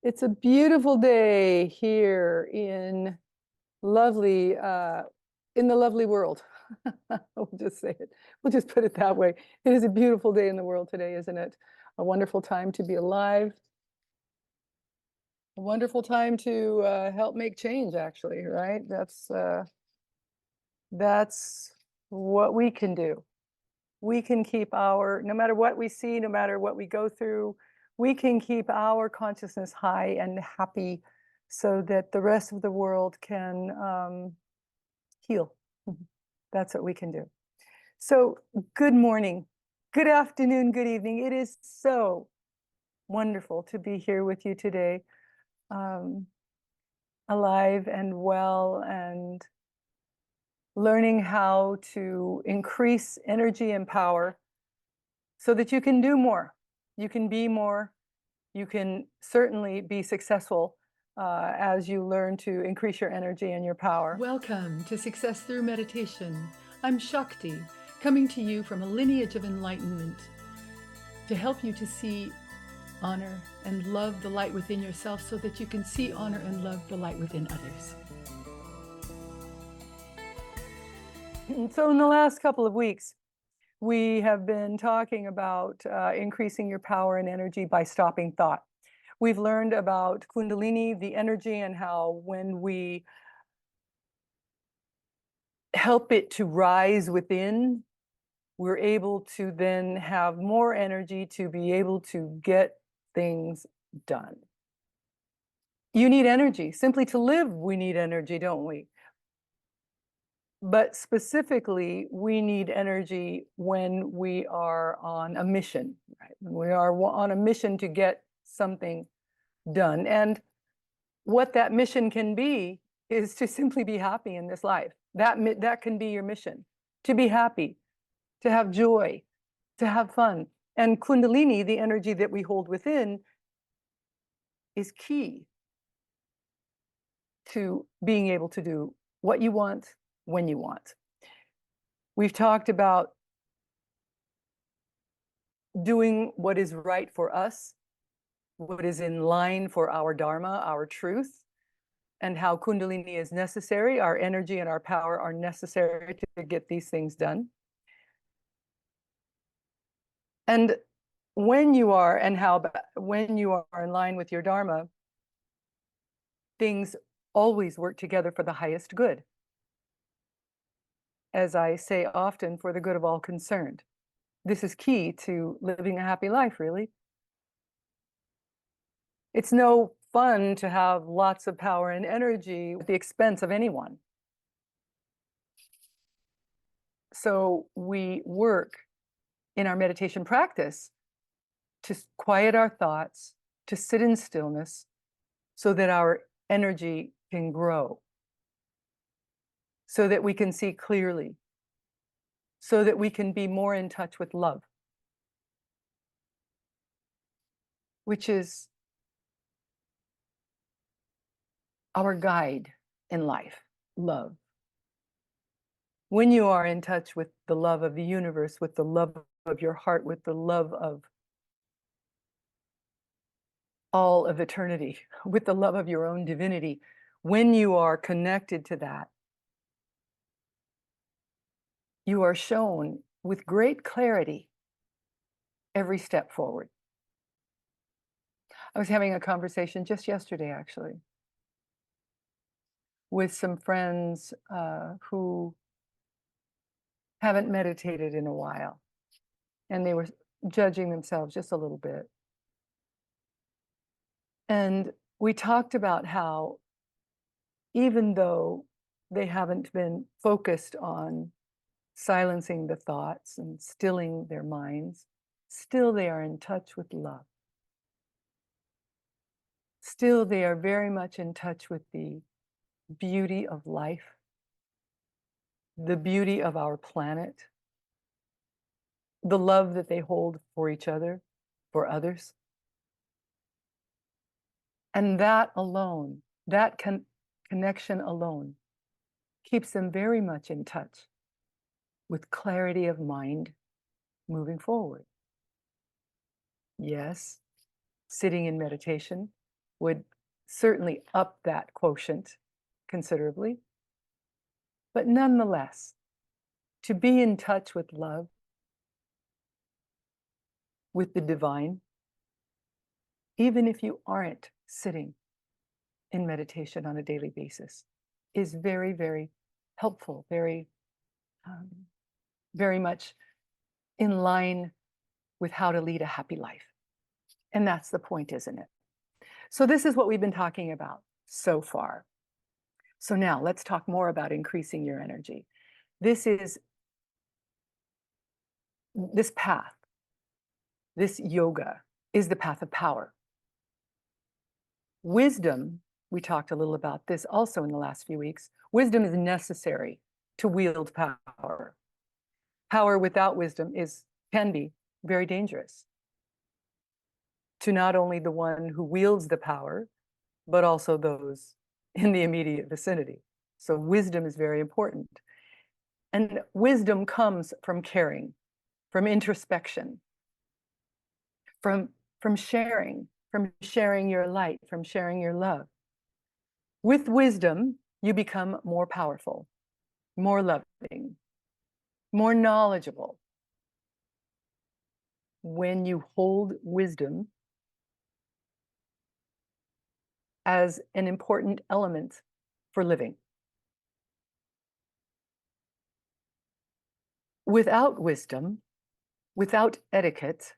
It's a beautiful day here lovely, in the lovely world. We'll just say it. We'll just put it that way. It is a beautiful day in the world today, isn't it? A wonderful time to be alive. A wonderful time to help make change, actually, right? That's what we can do. We can keep no matter what we see, no matter what we go through, we can keep our consciousness high and happy so that the rest of the world can heal. That's what we can do. So good morning, good afternoon, good evening. It is so wonderful to be here with you today, alive and well, and learning how to increase energy and power so that you can do more, you can be more, you can certainly be successful as you learn to increase your energy and your power. Welcome to Success Through Meditation. I'm Shakti, coming to you from a lineage of enlightenment to help you to see, honor, and love the light within yourself so that you can see, honor, and love the light within others. So in the last couple of weeks, we have been talking about increasing your power and energy by stopping thought. We've learned about Kundalini, the energy, and how when we help it to rise within, we're able to then have more energy to be able to get things done. You need energy. Simply to live, we need energy, don't we? But specifically, we need energy when we are on a mission, right? When we are on a mission to get something done. And what that mission can be is to simply be happy in this life. That can be your mission, to be happy, to have joy, to have fun. And Kundalini, the energy that we hold within, is key to being able to do what you want, when you want. We've talked about doing what is right for us, what is in line for our Dharma, our truth, and how Kundalini is necessary. Our energy and our power are necessary to get these things done. And when you are in line with your Dharma, things always work together for the highest good. As I say often, for the good of all concerned. This is key to living a happy life, really. It's no fun to have lots of power and energy at the expense of anyone. So we work in our meditation practice to quiet our thoughts, to sit in stillness, so that our energy can grow, so that we can see clearly, so that we can be more in touch with love, which is our guide in life, love. When you are in touch with the love of the universe, with the love of your heart, with the love of all of eternity, with the love of your own divinity, when you are connected to that, you are shown with great clarity every step forward. I was having a conversation just yesterday, actually, with some friends who haven't meditated in a while, and they were judging themselves just a little bit. And we talked about how even though they haven't been focused on silencing the thoughts and stilling their minds, still they are in touch with love. Still they are very much in touch with the beauty of life, the beauty of our planet, the love that they hold for each other, for others. And that alone, that connection alone, keeps them very much in touch with clarity of mind moving forward. Yes, sitting in meditation would certainly up that quotient considerably. But nonetheless, to be in touch with love, with the divine, even if you aren't sitting in meditation on a daily basis, is very, very helpful, very, very much in line with how to lead a happy life. And that's the point, isn't it? So this is what we've been talking about so far. So now let's talk more about increasing your energy. This path, this yoga, is the path of power. Wisdom, we talked a little about this also in the last few weeks. Wisdom is necessary to wield power. Power without wisdom can be very dangerous to not only the one who wields the power, but also those in the immediate vicinity. So wisdom is very important. And wisdom comes from caring, from introspection, from sharing your light, from sharing your love. With wisdom, you become more powerful, more loving, more knowledgeable. When you hold wisdom as an important element for living. Without wisdom, without etiquette,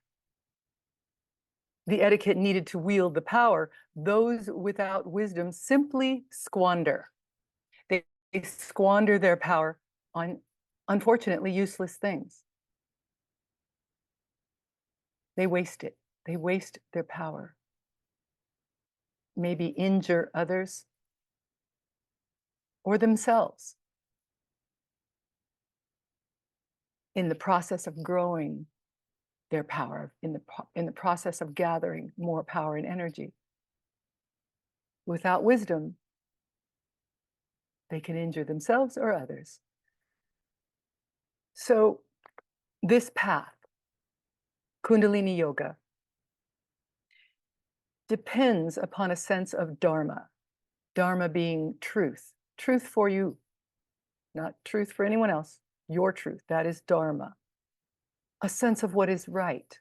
the etiquette needed to wield the power, those without wisdom simply squander. They squander their power on, unfortunately, useless things. They waste it. They waste their power. Maybe injure others or themselves in the process of growing their power, in the process of gathering more power and energy. Without wisdom, they can injure themselves or others. So this path, Kundalini Yoga, depends upon a sense of Dharma. Dharma being truth. Truth for you, not truth for anyone else. Your truth, that is Dharma. A sense of what is right,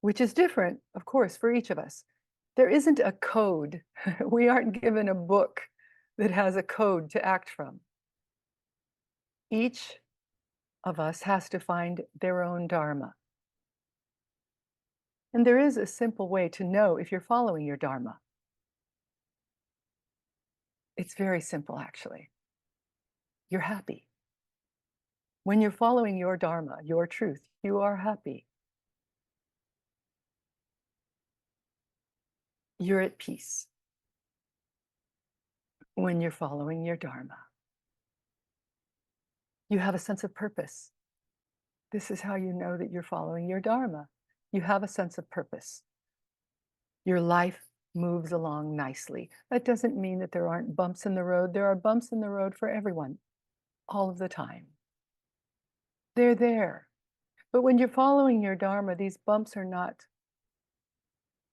which is different, of course, for each of us. There isn't a code. We aren't given a book that has a code to act from. Each of us has to find their own Dharma. And there is a simple way to know if you're following your Dharma. It's very simple, actually. You're happy. When you're following your Dharma, your truth, you are happy. You're at peace when you're following your Dharma. You have a sense of purpose. This is how you know that you're following your Dharma. You have a sense of purpose. Your life moves along nicely. That doesn't mean that there aren't bumps in the road. There are bumps in the road for everyone, all of the time. They're there. But when you're following your Dharma, these bumps are not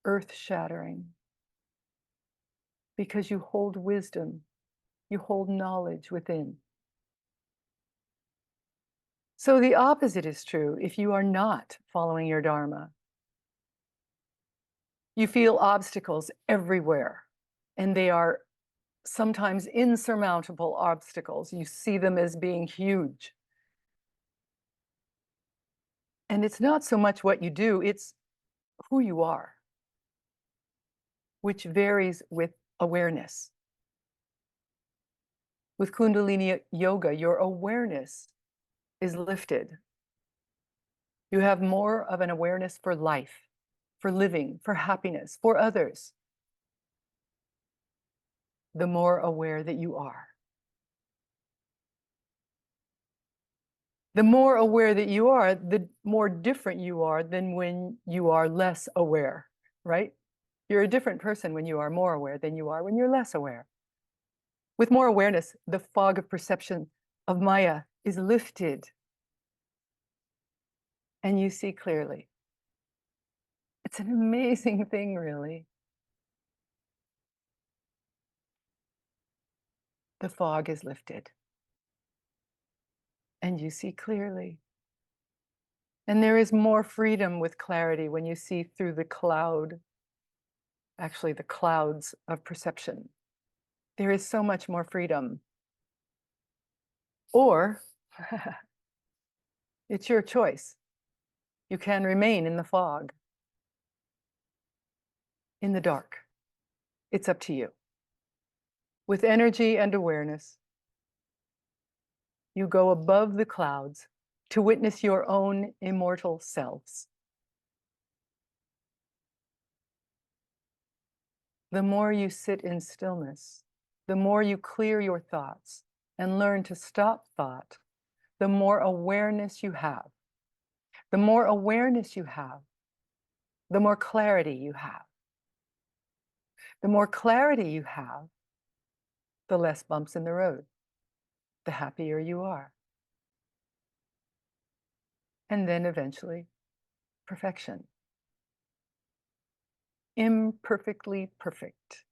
earth-shattering because you hold wisdom, you hold knowledge within. So the opposite is true if you are not following your Dharma. You feel obstacles everywhere, and they are sometimes insurmountable obstacles. You see them as being huge. And it's not so much what you do, it's who you are, which varies with awareness. With Kundalini Yoga, your awareness is lifted. You have more of an awareness for life, for living, for happiness, for others. The more aware that you are. The more aware that you are, the more different you are than when you are less aware, right? You're a different person when you are more aware than you are when you're less aware. With more awareness, the fog of perception of Maya is lifted. And you see clearly. It's an amazing thing, really. the fog is lifted and you see clearly. And there is more freedom with clarity when you see through the cloud, actually the clouds of perception. There is so much more freedom. Or it's your choice. You can remain in the fog, in the dark. It's up to you. With energy and awareness, you go above the clouds to witness your own immortal selves. The more you sit in stillness, the more you clear your thoughts and learn to stop thought, the more awareness you have. The more awareness you have, the more clarity you have. The more clarity you have, the less bumps in the road, the happier you are. And then eventually, perfection. Imperfectly perfect.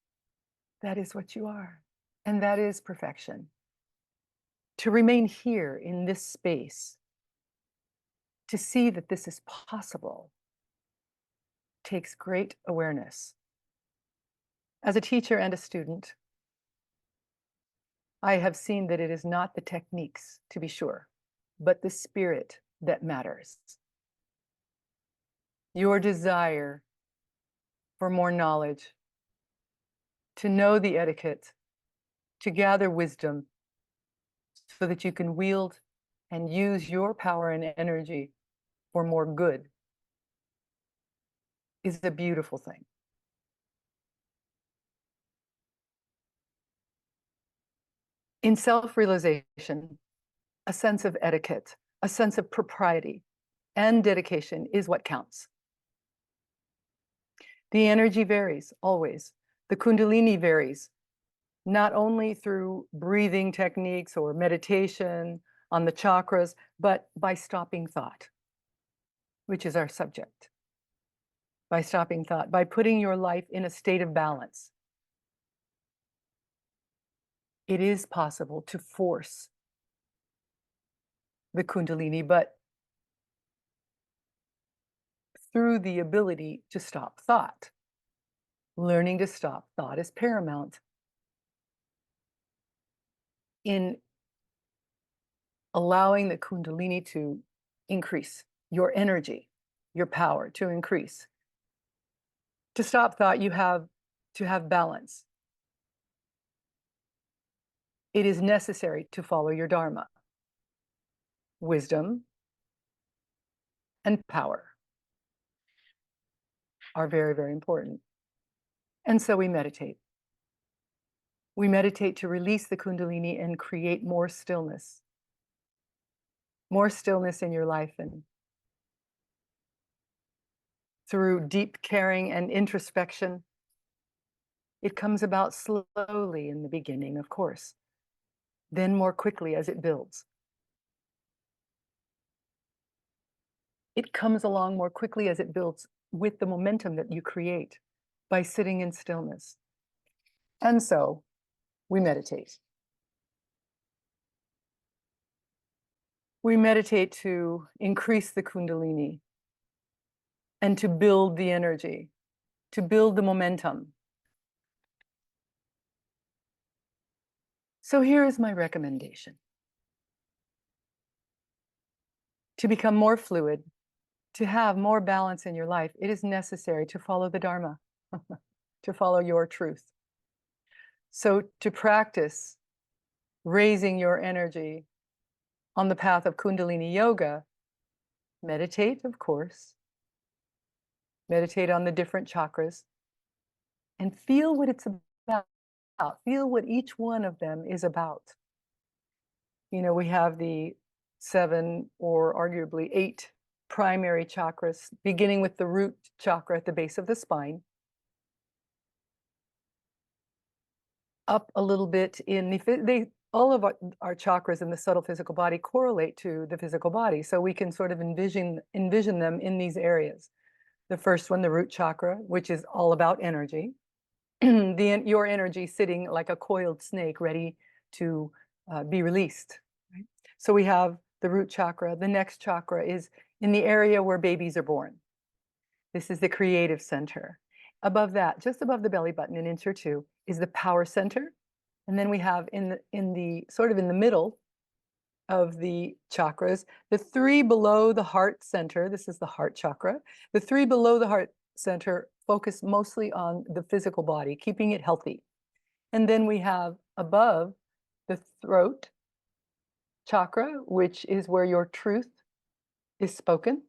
That is what you are. And that is perfection. To remain here in this space, to see that this is possible, takes great awareness. As a teacher and a student, I have seen that it is not the techniques, to be sure, but the spirit that matters. Your desire for more knowledge, to know the etiquette, to gather wisdom, so that you can wield and use your power and energy for more good, is a beautiful thing. In self-realization, a sense of etiquette, a sense of propriety, and dedication is what counts. The energy varies, always. The Kundalini varies, not only through breathing techniques or meditation on the chakras, but by stopping thought, which is our subject. By stopping thought, by putting your life in a state of balance. It is possible to force the Kundalini, but through the ability to stop thought. Learning to stop thought is paramount in allowing the Kundalini to increase, your energy, your power to increase. To stop thought, you have to have balance. It is necessary to follow your Dharma. Wisdom and power are very, very important. And so we meditate. We meditate to release the Kundalini and create more stillness. More stillness in your life, and through deep caring and introspection. It comes about slowly in the beginning, of course, then more quickly as it builds. It comes along more quickly as it builds with the momentum that you create by sitting in stillness. And so we meditate. We meditate to increase the Kundalini and to build the energy, to build the momentum. So here is my recommendation. To become more fluid, to have more balance in your life, it is necessary to follow the Dharma, to follow your truth. So to practice raising your energy on the path of Kundalini Yoga, meditate, of course. Meditate on the different chakras and feel what it's about. Feel what each one of them is about. You know, we have the 7 or arguably 8 primary chakras, beginning with the root chakra at the base of the spine, up a little bit in the, all of our chakras in the subtle physical body correlate to the physical body. So we can sort of envision them in these areas. The first one, the root chakra, which is all about energy. Your energy sitting like a coiled snake, ready to be released. Right? So we have the root chakra. The next chakra is in the area where babies are born. This is the creative center. Above that, just above the belly button, an inch or two, is the power center. And then we have in the sort of in the middle of the chakras, the three below the heart center. This is the heart chakra. The three below the heart center focus mostly on the physical body, keeping it healthy. And then we have above the throat chakra, which is where your truth is spoken.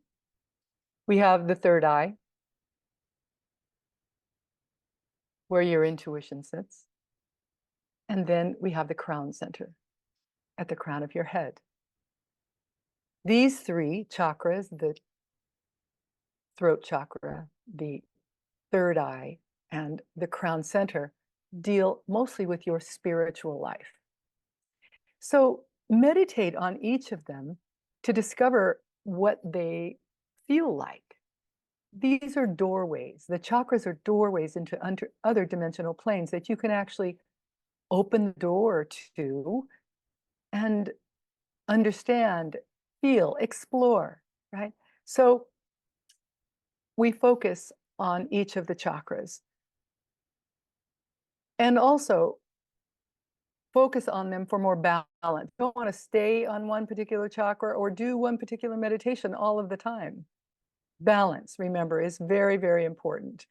We have the third eye, where your intuition sits. And then we have the crown center at the crown of your head. These three chakras, the throat chakra, the third eye, and the crown center, deal mostly with your spiritual life. So meditate on each of them to discover what they feel like. These are doorways. The chakras are doorways into other dimensional planes that you can actually open the door to and understand, feel, explore, right? So we focus on each of the chakras and also focus on them for more balance. You don't want to stay on one particular chakra or do one particular meditation all of the time. Balance, remember, is very, very important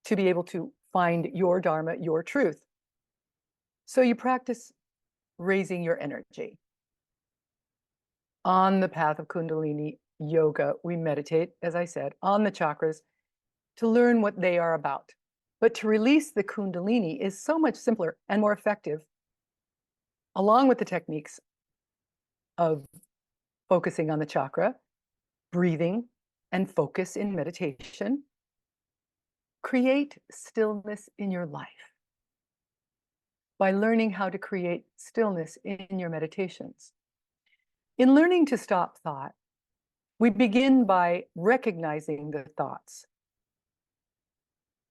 to be able to find your Dharma, your truth. So you practice raising your energy. On the path of Kundalini Yoga, we meditate, as I said, on the chakras to learn what they are about. But to release the Kundalini is so much simpler and more effective, along with the techniques of focusing on the chakra, breathing, and focus in meditation. Create stillness in your life by learning how to create stillness in your meditations. In learning to stop thought, we begin by recognizing the thoughts,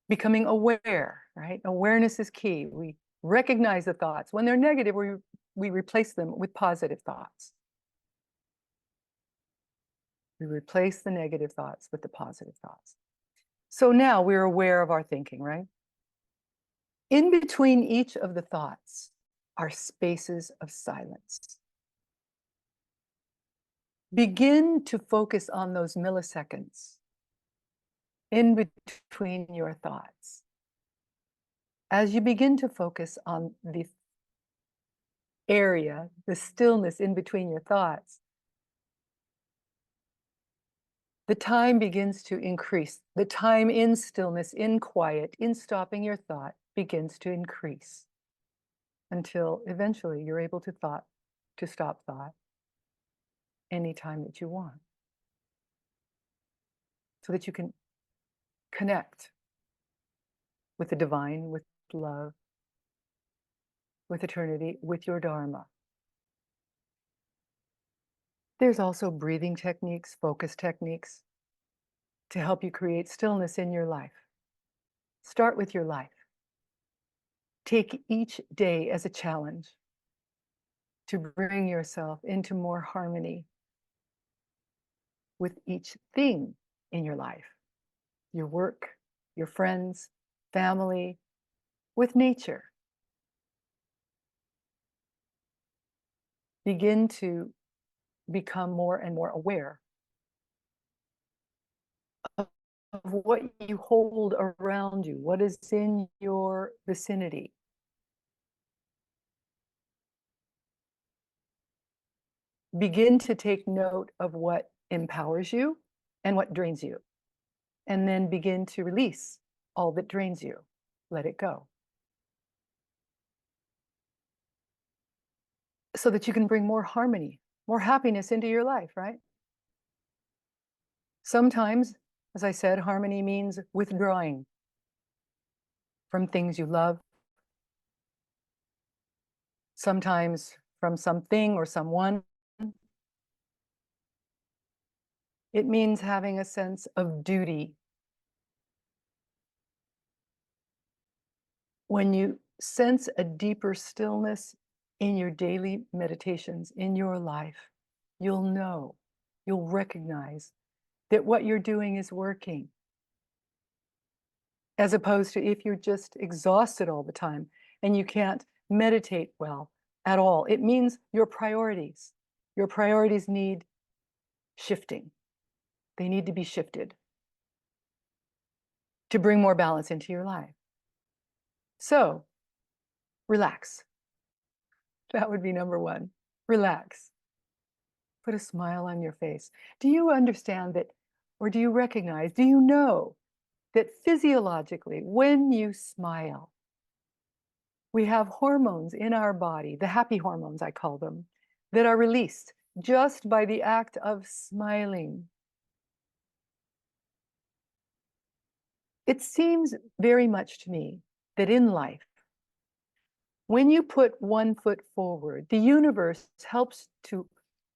becoming aware, right? Awareness is key. We recognize the thoughts. When they're negative, we replace them with positive thoughts. We replace the negative thoughts with the positive thoughts. So now we're aware of our thinking, right? In between each of the thoughts are spaces of silence. Begin to focus on those milliseconds in between your thoughts. As you begin to focus on the area, the stillness in between your thoughts, the time begins to increase. The time in stillness, in quiet, in stopping your thought begins to increase until eventually you're able to stop thought anytime that you want, so that you can connect with the divine, with love, with eternity, with your Dharma. There's also breathing techniques, focus techniques to help you create stillness in your life. Start with your life. Take each day as a challenge to bring yourself into more harmony with each thing in your life, your work, your friends, family, with nature. Begin to become more and more aware of what you hold around you, what is in your vicinity. Begin to take note of what empowers you and what drains you, and then begin to release all that drains you. Let it go, so that you can bring more harmony, more happiness into your life, right? Sometimes, as I said, harmony means withdrawing from things you love, sometimes from something or someone. It means having a sense of duty. When you sense a deeper stillness in your daily meditations, in your life, you'll know, you'll recognize that what you're doing is working. As opposed to if you're just exhausted all the time and you can't meditate well at all. It means your priorities need shifting. They need to be shifted to bring more balance into your life. So, relax. That would be number one. Relax. Put a smile on your face. Do you understand that, or do you recognize, do you know that physiologically, when you smile, we have hormones in our body, the happy hormones, I call them, that are released just by the act of smiling. It seems very much to me that in life, when you put one foot forward, the universe helps to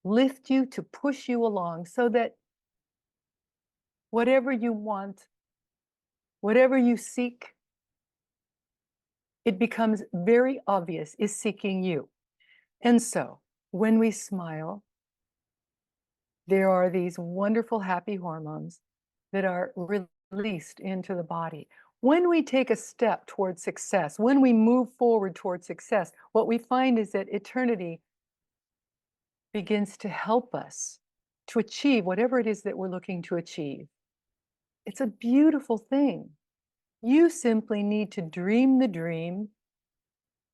lift you, to push you along so that whatever you want, whatever you seek, it becomes very obvious is seeking you. And so when we smile, there are these wonderful happy hormones that are released into the body. When we take a step towards success, when we move forward towards success, what we find is that eternity begins to help us to achieve whatever it is that we're looking to achieve. It's a beautiful thing. You simply need to dream the dream,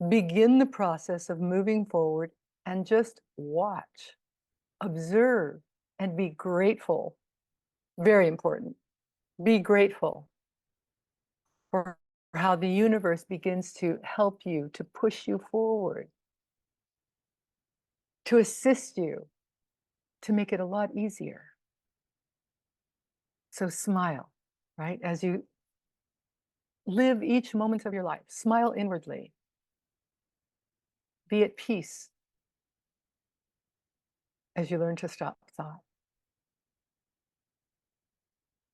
begin the process of moving forward, and just watch, observe, and be grateful. Very important. Be grateful for how the universe begins to help you, to push you forward, to assist you, to make it a lot easier. So smile, right? As you live each moment of your life, smile inwardly. Be at peace as you learn to stop thought.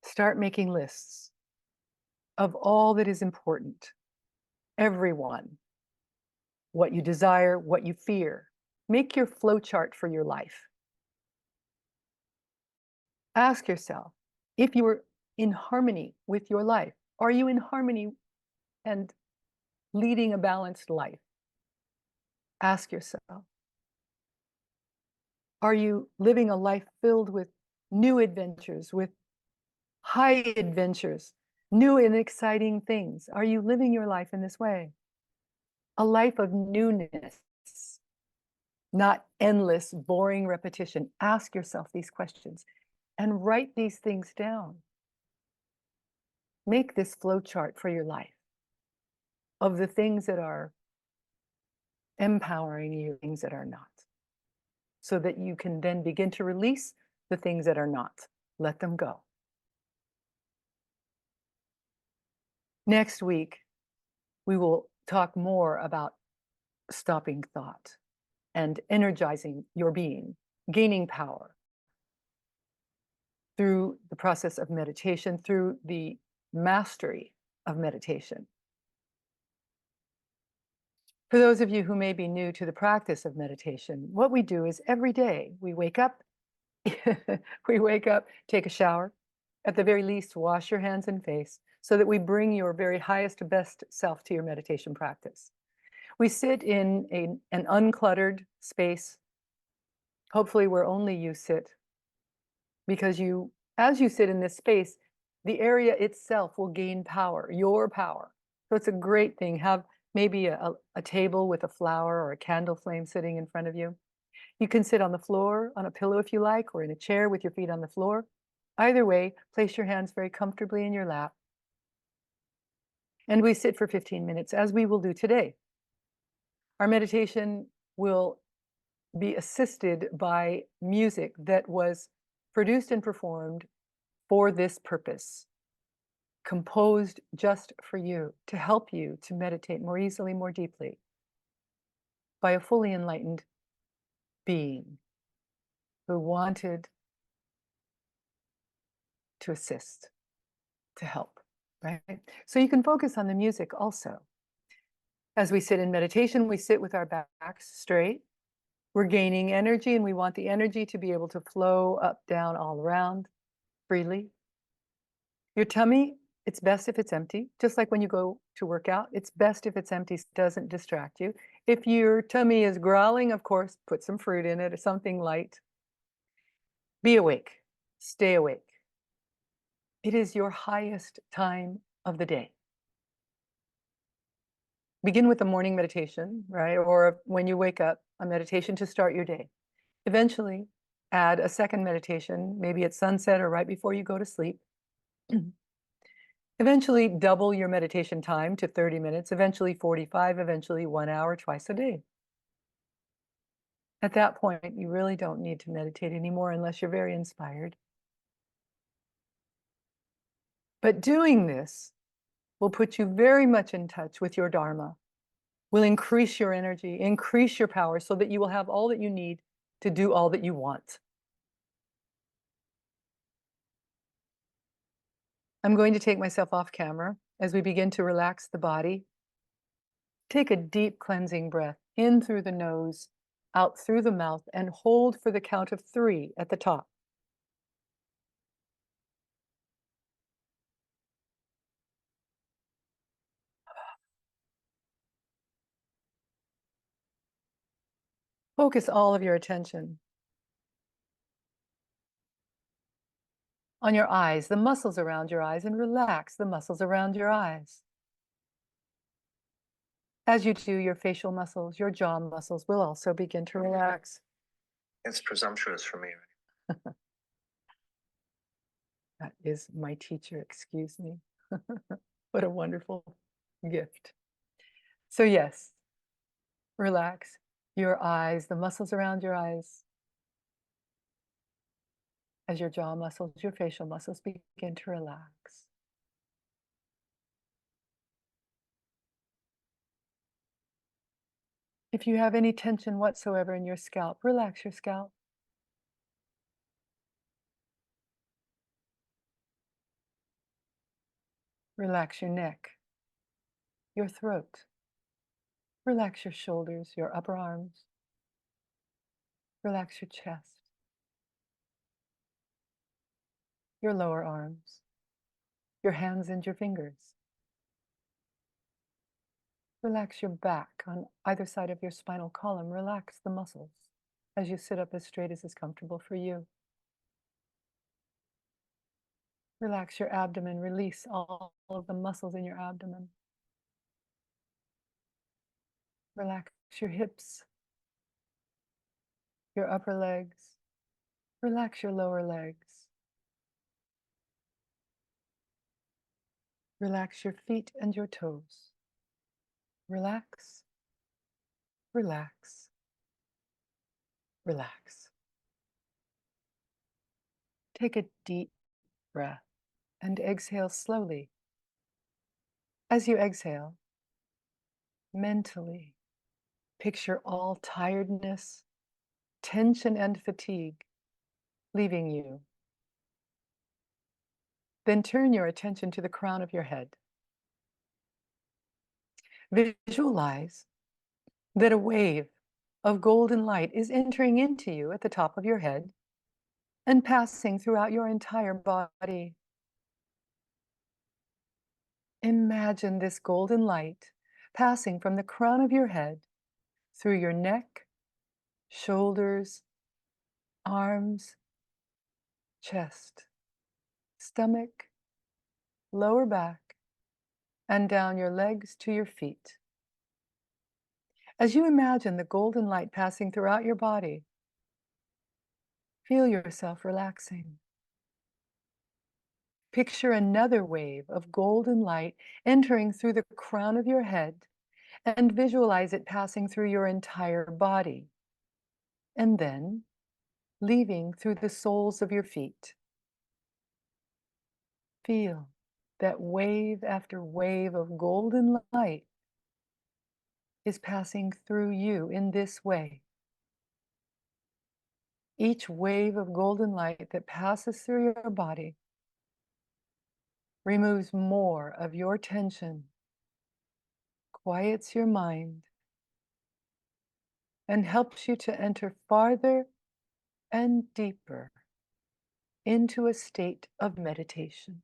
Start making lists of all that is important, everyone, what you desire, what you fear. Make your flow chart for your life. Ask yourself, if you were in harmony with your life, are you in harmony and leading a balanced life? Ask yourself, are you living a life filled with new adventures, with high adventures, new and exciting things? Are you living your life in this way? A life of newness, not endless, boring repetition. Ask yourself these questions and write these things down. Make this flow chart for your life of the things that are empowering you, things that are not, so that you can then begin to release the things that are not. Let them go. Next week, we will talk more about stopping thought and energizing your being, gaining power through the process of meditation, through the mastery of meditation. For those of you who may be new to the practice of meditation, what we do is every day we wake up, take a shower, at the very least, wash your hands and face so that we bring your very highest, best self to your meditation practice. We sit in an uncluttered space, hopefully where only you sit, because as you sit in this space, the area itself will gain power, your power. So it's a great thing. Have maybe a table with a flower or a candle flame sitting in front of you. You can sit on the floor, on a pillow if you like, or in a chair with your feet on the floor. Either way, place your hands very comfortably in your lap. And we sit for 15 minutes, as we will do today. Our meditation will be assisted by music that was produced and performed for this purpose, composed just for you, to help you to meditate more easily, more deeply, by a fully enlightened being who wanted to assist, to help, right? So you can focus on the music also. As we sit in meditation, we sit with our backs straight. We're gaining energy, and we want the energy to be able to flow up, down, all around freely. Your tummy, it's best if it's empty, just like when you go to work out. It's best if it's empty, so it doesn't distract you. If your tummy is growling, of course, put some fruit in it or something light. Be awake. Stay awake. It is your highest time of the day. Begin with a morning meditation, right? Or when you wake up, a meditation to start your day. Eventually, add a second meditation, maybe at sunset or right before you go to sleep. Eventually, double your meditation time to 30 minutes, eventually 45, eventually 1 hour twice a day. At that point, you really don't need to meditate anymore unless you're very inspired. But doing this will put you very much in touch with your Dharma, will increase your energy, increase your power so that you will have all that you need to do all that you want. I'm going to take myself off camera as we begin to relax the body. Take a deep cleansing breath in through the nose, out through the mouth, and hold for the count of 3 at the top. Focus all of your attention on your eyes, the muscles around your eyes, and relax the muscles around your eyes. As you do, your facial muscles, your jaw muscles will also begin to relax. It's presumptuous for me. That is my teacher, excuse me. What a wonderful gift. So yes, relax your eyes, the muscles around your eyes. As your jaw muscles, your facial muscles begin to relax. If you have any tension whatsoever in your scalp, relax your scalp. Relax your neck, your throat. Relax your shoulders, your upper arms. Relax your chest, your lower arms, your hands and your fingers. Relax your back on either side of your spinal column. Relax the muscles as you sit up as straight as is comfortable for you. Relax your abdomen. Release all of the muscles in your abdomen. Relax your hips, your upper legs. Relax your lower legs. Relax your feet and your toes. Relax, relax, relax. Take a deep breath and exhale slowly. As you exhale, mentally picture all tiredness, tension, and fatigue leaving you. Then turn your attention to the crown of your head. Visualize that a wave of golden light is entering into you at the top of your head and passing throughout your entire body. Imagine this golden light passing from the crown of your head through your neck, shoulders, arms, chest, stomach, lower back, and down your legs to your feet. As you imagine the golden light passing throughout your body, feel yourself relaxing. Picture another wave of golden light entering through the crown of your head and visualize it passing through your entire body and then leaving through the soles of your feet. Feel that wave after wave of golden light is passing through you in this way. Each wave of golden light that passes through your body removes more of your tension, quiets your mind and helps you to enter farther and deeper into a state of meditation.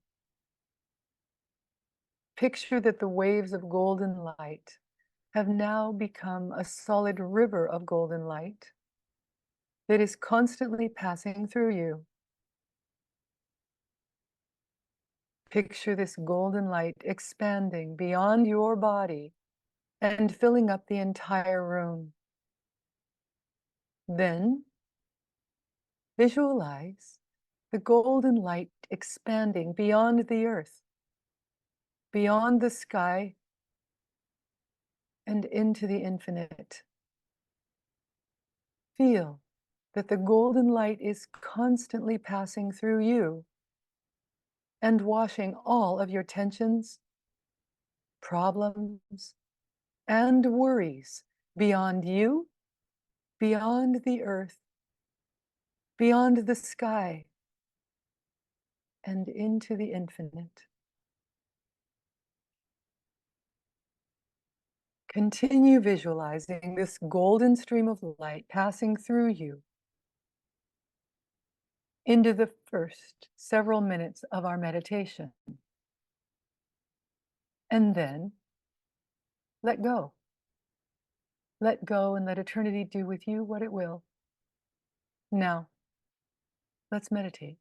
Picture that the waves of golden light have now become a solid river of golden light that is constantly passing through you. Picture this golden light expanding beyond your body and filling up the entire room. Then visualize the golden light expanding beyond the earth, beyond the sky, and into the infinite. Feel that the golden light is constantly passing through you and washing all of your tensions, problems, and worries beyond you, beyond the earth, beyond the sky, and into the infinite. Continue visualizing this golden stream of light passing through you into the first several minutes of our meditation. And then let go. Let go and let eternity do with you what it will. Now, let's meditate.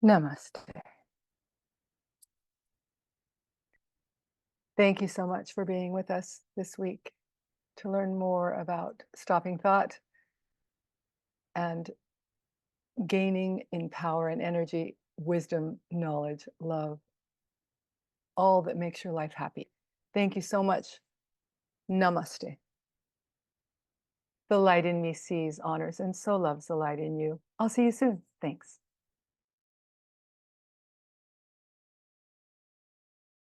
Namaste. Thank you so much for being with us this week to learn more about stopping thought and gaining in power and energy, wisdom, knowledge, love, all that makes your life happy. Thank you so much. Namaste. The light in me sees, honors, and so loves the light in you. I'll see you soon. Thanks.